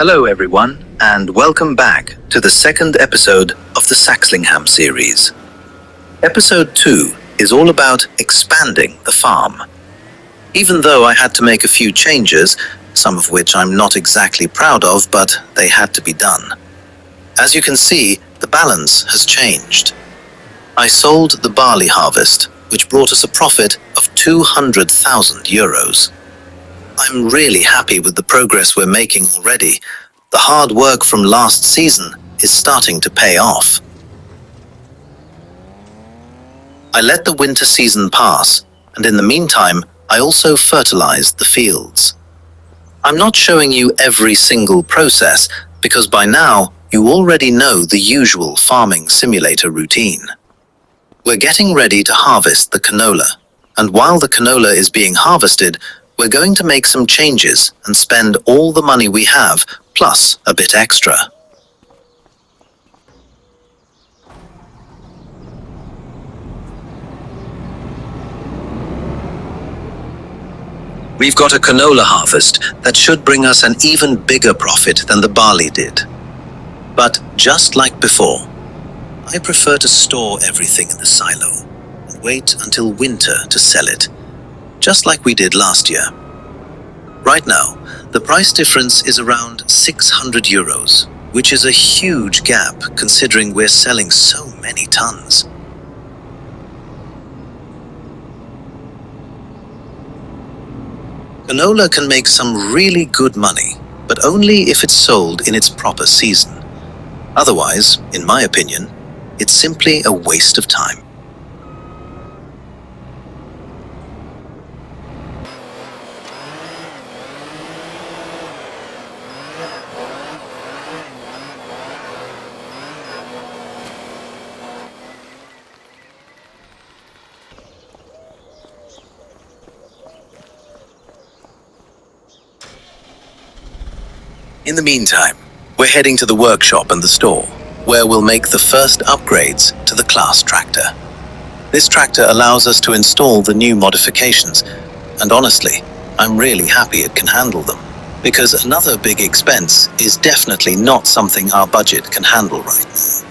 Hello everyone, and welcome back to the second episode of the Saxlingham series. Episode 2 is all about expanding the farm. Even though I had to make a few changes, some of which I'm not exactly proud of, but they had to be done. As you can see, the balance has changed. I sold the barley harvest, which brought us a profit of 200,000 euros. I'm really happy with the progress we're making already. The hard work from last season is starting to pay off. I let the winter season pass, and in the meantime, I also fertilized the fields. I'm not showing you every single process, because by now, you already know the usual farming simulator routine. We're getting ready to harvest the canola, and while the canola is being harvested, we're going to make some changes and spend all the money we have, plus a bit extra. We've got a canola harvest that should bring us an even bigger profit than the barley did. But just like before, I prefer to store everything in the silo and wait until winter to sell it, just like we did last year. Right now, the price difference is around 600 euros, which is a huge gap considering we're selling so many tons. Canola can make some really good money, but only if it's sold in its proper season. Otherwise, in my opinion, it's simply a waste of time. In the meantime, we're heading to the workshop and the store, where we'll make the first upgrades to the class tractor. This tractor allows us to install the new modifications, and honestly, I'm really happy it can handle them, because another big expense is definitely not something our budget can handle right now.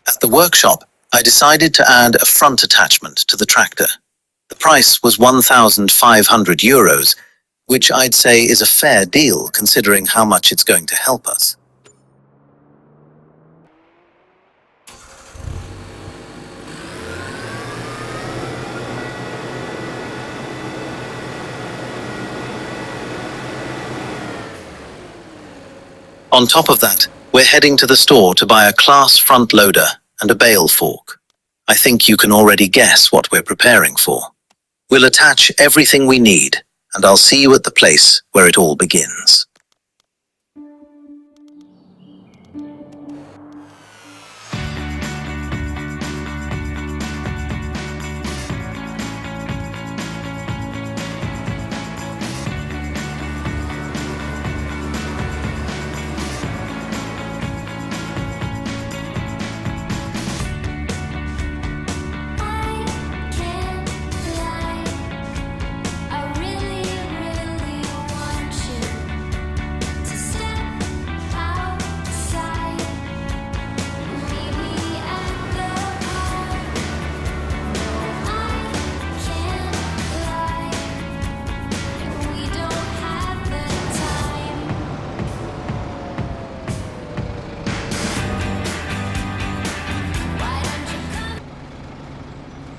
At the workshop, I decided to add a front attachment to the tractor. The price was 1,500 euros, which I'd say is a fair deal considering how much it's going to help us. On top of that, we're heading to the store to buy a class front loader and a bale fork. I think you can already guess what we're preparing for. We'll attach everything we need, and I'll see you at the place where it all begins.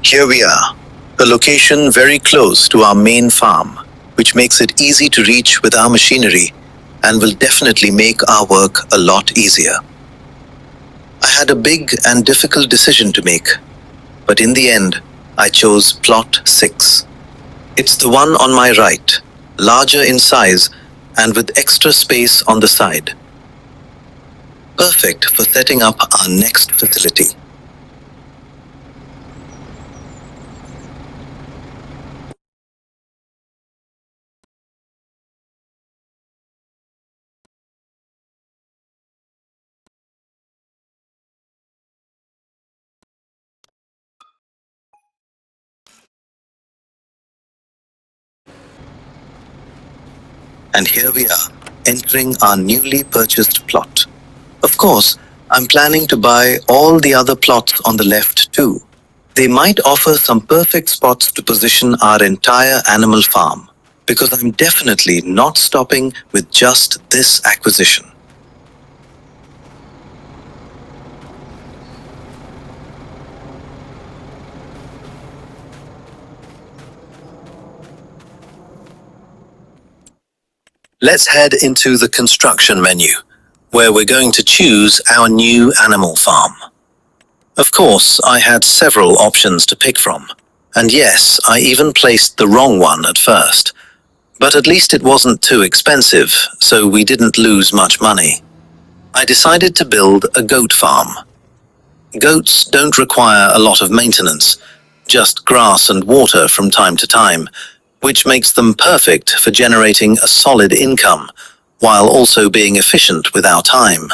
Here we are, a location very close to our main farm, which makes it easy to reach with our machinery and will definitely make our work a lot easier. I had a big and difficult decision to make, but in the end, I chose plot 6. It's the one on my right, larger in size and with extra space on the side. Perfect for setting up our next facility. And here we are, entering our newly purchased plot. Of course, I'm planning to buy all the other plots on the left too. They might offer some perfect spots to position our entire animal farm, because I'm definitely not stopping with just this acquisition. Let's head into the construction menu, where we're going to choose our new animal farm. Of course, I had several options to pick from, and yes, I even placed the wrong one at first. But at least it wasn't too expensive, so we didn't lose much money. I decided to build a goat farm. Goats don't require a lot of maintenance, just grass and water from time to time, which makes them perfect for generating a solid income, while also being efficient with our time.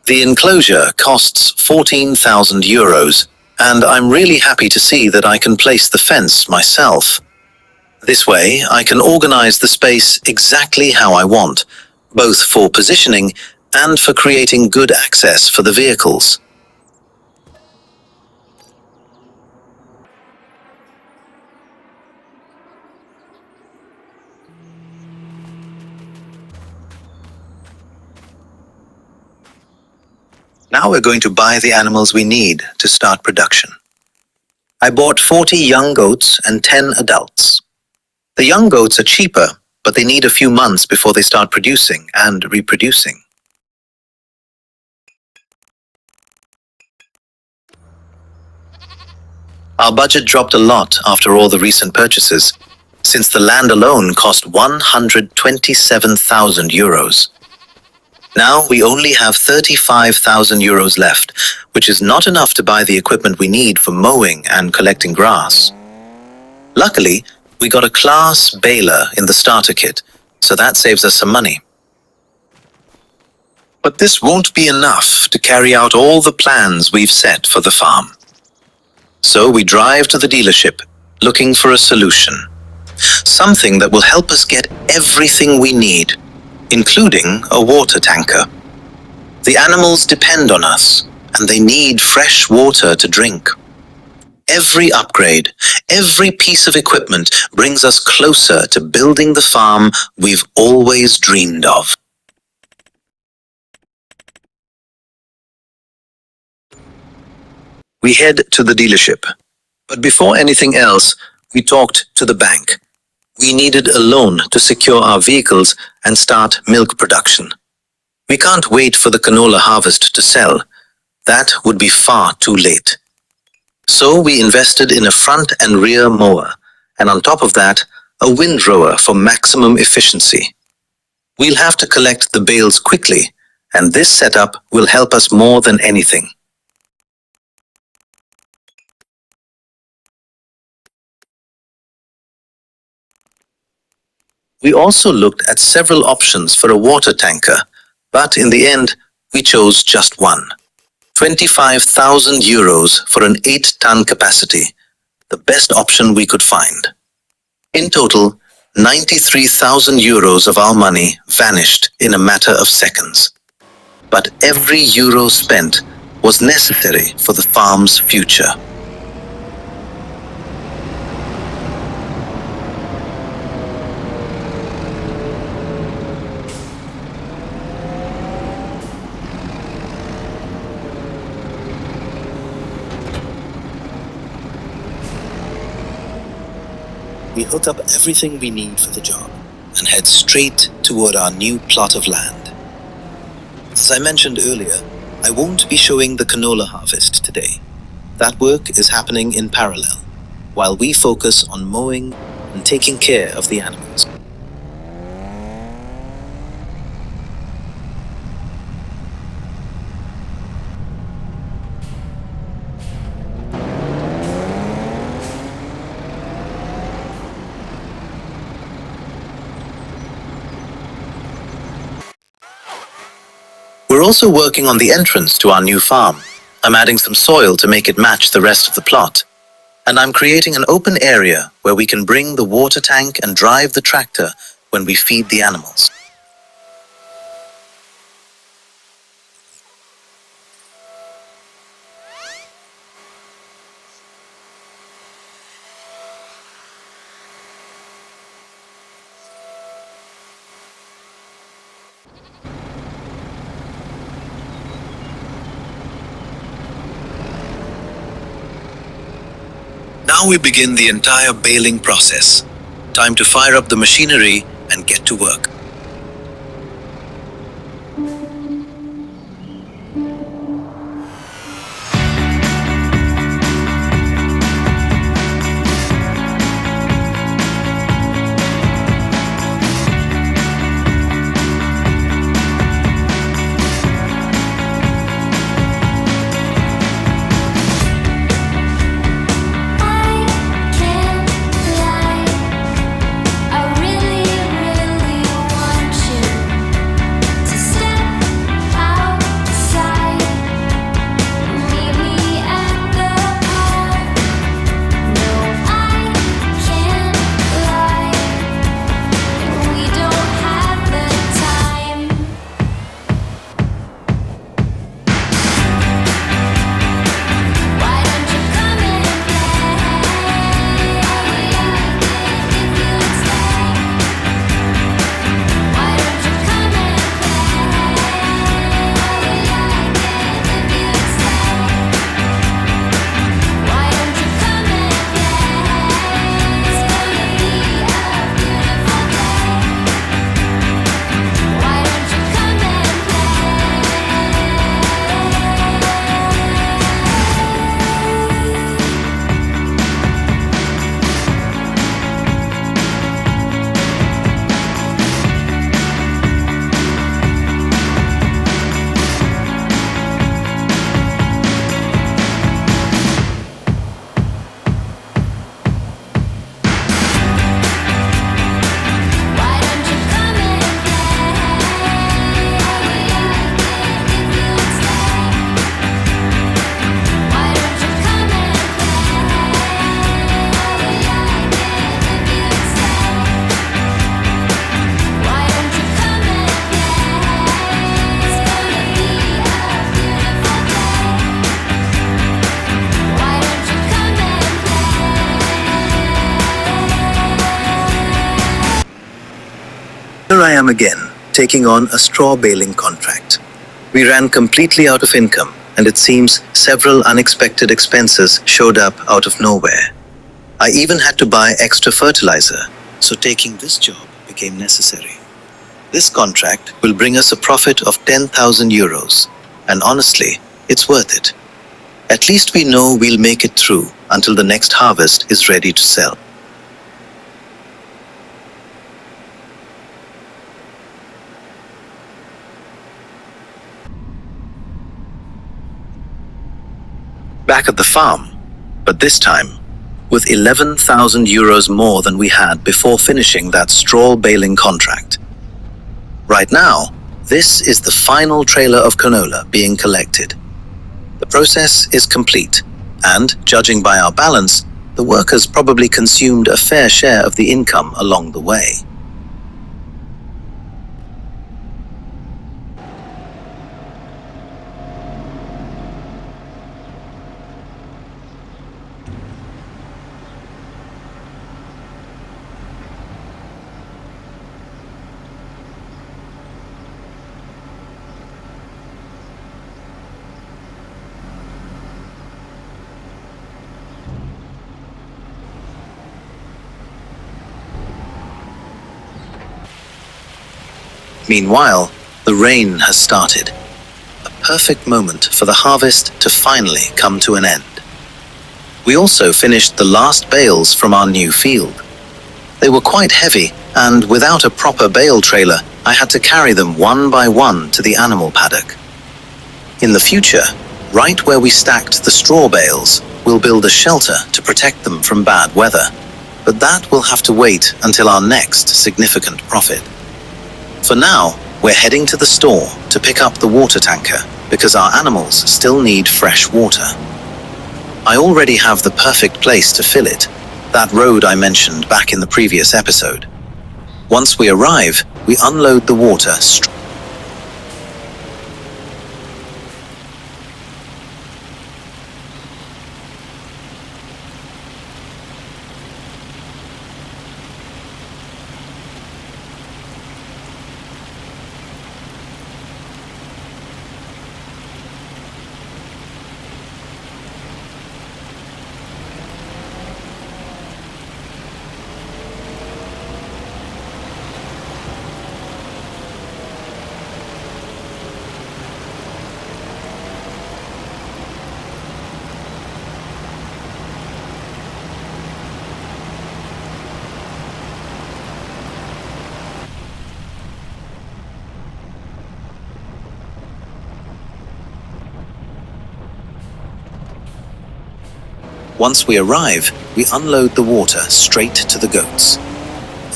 The enclosure costs 14,000 euros, and I'm really happy to see that I can place the fence myself. This way, I can organize the space exactly how I want, both for positioning and for creating good access for the vehicles. Now we're going to buy the animals we need to start production. I bought 40 young goats and 10 adults. The young goats are cheaper, but they need a few months before they start producing and reproducing. Our budget dropped a lot after all the recent purchases, since the land alone cost 127,000 euros. Now we only have 35,000 euros left, which is not enough to buy the equipment we need for mowing and collecting grass. Luckily, we got a class baler in the starter kit, so that saves us some money. But this won't be enough to carry out all the plans we've set for the farm. So we drive to the dealership, looking for a solution. Something that will help us get everything we need, including a water tanker. The animals depend on us, and they need fresh water to drink. Every upgrade, every piece of equipment brings us closer to building the farm we've always dreamed of. We head to the dealership. But before anything else, we talked to the bank. We needed a loan to secure our vehicles and start milk production. We can't wait for the canola harvest to sell. That would be far too late. So we invested in a front and rear mower, and on top of that, a windrower for maximum efficiency. We'll have to collect the bales quickly, and this setup will help us more than anything. We also looked at several options for a water tanker, but in the end, we chose just one. 25,000 euros for an 8-ton capacity, the best option we could find. In total, 93,000 euros of our money vanished in a matter of seconds. But every euro spent was necessary for the farm's future. We hook up everything we need for the job and head straight toward our new plot of land. As I mentioned earlier, I won't be showing the canola harvest today. That work is happening in parallel, while we focus on mowing and taking care of the animals. We're also working on the entrance to our new farm. I'm adding some soil to make it match the rest of the plot. And I'm creating an open area where we can bring the water tank and drive the tractor when we feed the animals. Now we begin the entire baling process. Time to fire up the machinery and get to work. Here I am again, taking on a straw baling contract. We ran completely out of income, and it seems several unexpected expenses showed up out of nowhere. I even had to buy extra fertilizer, so taking this job became necessary. This contract will bring us a profit of 10,000 euros, and honestly, it's worth it. At least we know we'll make it through until the next harvest is ready to sell. Back at the farm, but this time with 11,000 euros more than we had before finishing that straw baling contract. Right now, this is the final trailer of canola being collected. The process is complete, and judging by our balance, the workers probably consumed a fair share of the income along the way. Meanwhile, the rain has started. A perfect moment for the harvest to finally come to an end. We also finished the last bales from our new field. They were quite heavy, and without a proper bale trailer, I had to carry them one by one to the animal paddock. In the future, right where we stacked the straw bales, we'll build a shelter to protect them from bad weather. But that will have to wait until our next significant profit. For now, we're heading to the store to pick up the water tanker because our animals still need fresh water. I already have the perfect place to fill it, that road I mentioned back in the previous episode. Once we arrive, we unload the water Once we arrive, we unload the water straight to the goats.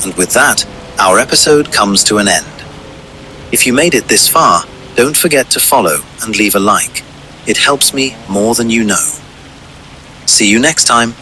And with that, our episode comes to an end. If you made it this far, don't forget to follow and leave a like. It helps me more than you know. See you next time.